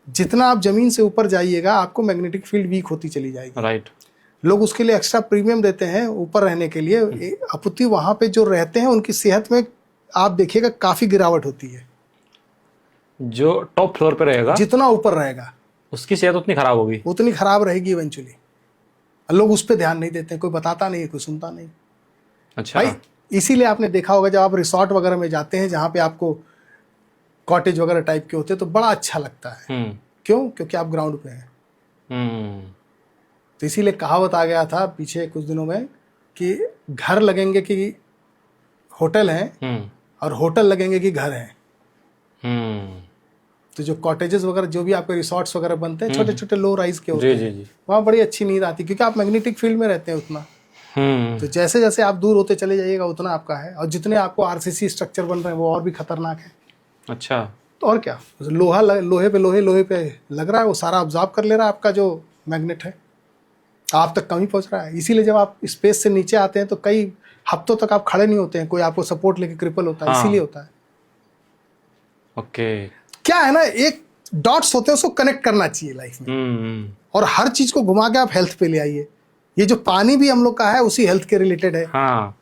जितना आप जमीन से ऊपर जाइएगा आपको मैग्नेटिक फील्ड वीक होती चली जाएगी। राइट। लोग उसके लिए एक्स्ट्रा प्रीमियम देते हैं ऊपर रहने के लिए, अपुति वहां पे जो रहते हैं उनकी सेहत में आप देखिएगा काफी गिरावट होती है। जो टॉप फ्लोर पे रहेगा जितना ऊपर रहेगा उसकी सेहत उतनी खराब होगी, उतनी खराब रहेगी इवेंचुअली। लोग उस पर ध्यान नहीं देते, कोई बताता नहीं, कोई सुनता नहीं। अच्छा भाई इसीलिए आपने देखा होगा जब आप रिसोर्ट वगैरह में जाते हैं जहाँ पे आपको कॉटेज वगैरह टाइप के होते हैं तो बड़ा अच्छा लगता है। क्यों? क्योंकि आप ग्राउंड पे हैं। तो इसीलिए कहावत आ गया था पीछे कुछ दिनों में कि घर लगेंगे कि होटल हैं और होटल लगेंगे कि घर हैं। तो जो कॉटेजेस वगैरह जो भी आपके रिसोर्ट्स वगैरह बनते हैं छोटे छोटे लो राइज के होते हैं, वहाँ बड़ी अच्छी नींद आती है क्योंकि आप मैग्नेटिक फील्ड में रहते हैं उतना। तो जैसे जैसे आप दूर होते चले जाइएगा उतना आपका है, और जितने आपको आरसीसी स्ट्रक्चर बन रहे हैं वो और भी खतरनाक है। अच्छा। तो और क्या, लोहे पे लोहे पे लग रहा है, वो सारा ऑब्जॉर्व कर ले रहा है आपका जो मैग्नेट है, आप तक कम ही पहुंच रहा है। इसीलिए जब आप स्पेस से नीचे आते हैं तो कई हफ्तों तक आप खड़े नहीं होते हैं, कोई आपको सपोर्ट लेके क्रिपल होता है। इसीलिए होता है। ओके। क्या है ना, एक डॉट्स होते हैं उसको कनेक्ट करना चाहिए लाइफ में, और हर चीज को घुमा के आप हेल्थ पे ले आइए। ये जो पानी भी हम लोग का है उसी हेल्थ के रिलेटेड है। हाँ।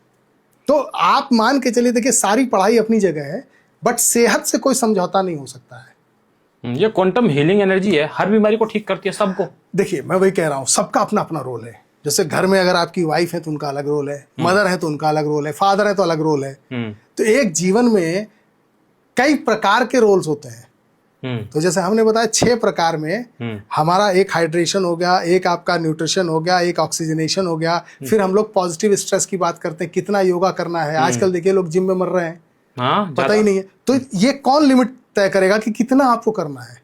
तो आप मान के चलिए, देखिए सारी पढ़ाई अपनी जगह है बट सेहत से कोई समझौता नहीं हो सकता है। ये क्वांटम हीलिंग एनर्जी है, हर बीमारी को ठीक करती है सबको। देखिए मैं वही कह रहा हूँ, सबका अपना अपना रोल है। जैसे घर में अगर आपकी वाइफ है तो उनका अलग रोल है, मदर है तो उनका अलग रोल है, फादर है तो अलग रोल है। तो एक जीवन में कई प्रकार के रोल्स होते हैं। तो जैसे हमने बताया 6 प्रकार में हमारा एक हाइड्रेशन हो गया, एक आपका न्यूट्रिशन हो गया, एक ऑक्सीजनेशन हो गया, फिर हम लोग पॉजिटिव स्ट्रेस की बात करते हैं, कितना योगा करना है। आजकल देखिए लोग जिम में मर रहे हैं, पता ही नहीं है। तो ये कौन लिमिट तय करेगा कि कितना आपको करना है।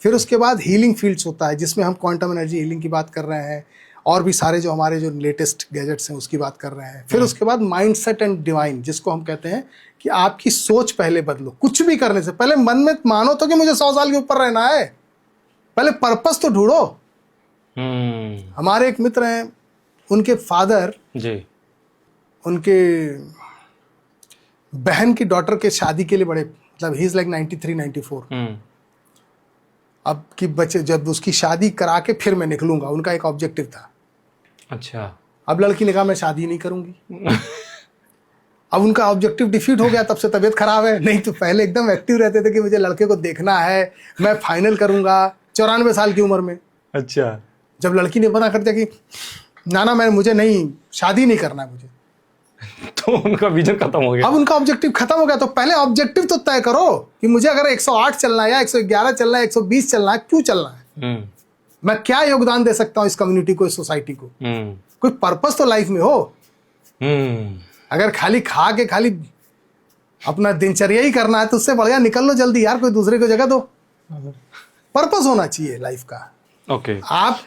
फिर उसके बाद हीलिंग फील्ड्स होता है जिसमें हम क्वांटम एनर्जी हीलिंग की बात कर रहे हैं, और भी सारे जो हमारे जो लेटेस्ट गैजेट्स हैं उसकी बात कर रहे हैं। फिर उसके बाद माइंडसेट एंड डिवाइन, जिसको हम कहते हैं कि आपकी सोच पहले बदलो। कुछ भी करने से पहले मन में मानो तो कि मुझे 100 साल के ऊपर रहना है, पहले पर्पस तो ढूंढो। हमारे एक मित्र हैं, उनके फादर जी, उनके बहन की डॉटर के शादी के लिए बड़े, मतलब ही इज लाइक 93-94। अब की बच्चे जब उसकी शादी करा के फिर मैं निकलूंगा, उनका एक ऑब्जेक्टिव था। अच्छा। अब लड़की ने कहा मैं शादी नहीं करूंगी। अब उनका ऑब्जेक्टिव डिफीट हो गया, तब से तबीयत खराब है। नहीं तो पहले एकदम एक्टिव रहते थे कि मुझे लड़के को देखना है, मैं फाइनल करूंगा 94 साल की उम्र में। अच्छा। जब लड़की ने मना कर दिया कि नाना मुझे नहीं, शादी नहीं करना है मुझे, तो उनका विजन खत्म हो गया। अब उनका ऑब्जेक्टिव खत्म हो गया। तो पहले ऑब्जेक्टिव तो तय करो कि मुझे अगर 108 चलना है या 111 चलना है, 120 चलना है, क्यों चलना है, मैं क्या योगदान दे सकता हूँ इस कम्युनिटी को, इस सोसाइटी को। कोई पर्पस तो लाइफ में हो। अगर खाली खा के खाली अपना दिनचर्या ही करना है तो उससे बढ़िया निकल लो जल्दी यार, कोई दूसरे को जगह दो। पर्पस होना चाहिए लाइफ का। ओके। आप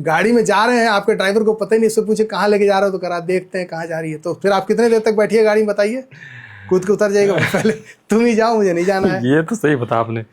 गाड़ी में जा रहे हैं, आपके ड्राइवर को पता ही नहीं, उससे पूछे कहाँ लेके जा रहे हो, तो करा देखते हैं कहाँ जा रही है। तो फिर आप कितने देर तक बैठिए गाड़ी में, बताइए, कूद के उतर जाएगा। पहले तुम ही जाओ, मुझे नहीं जाना है। ये तो सही बता आपने।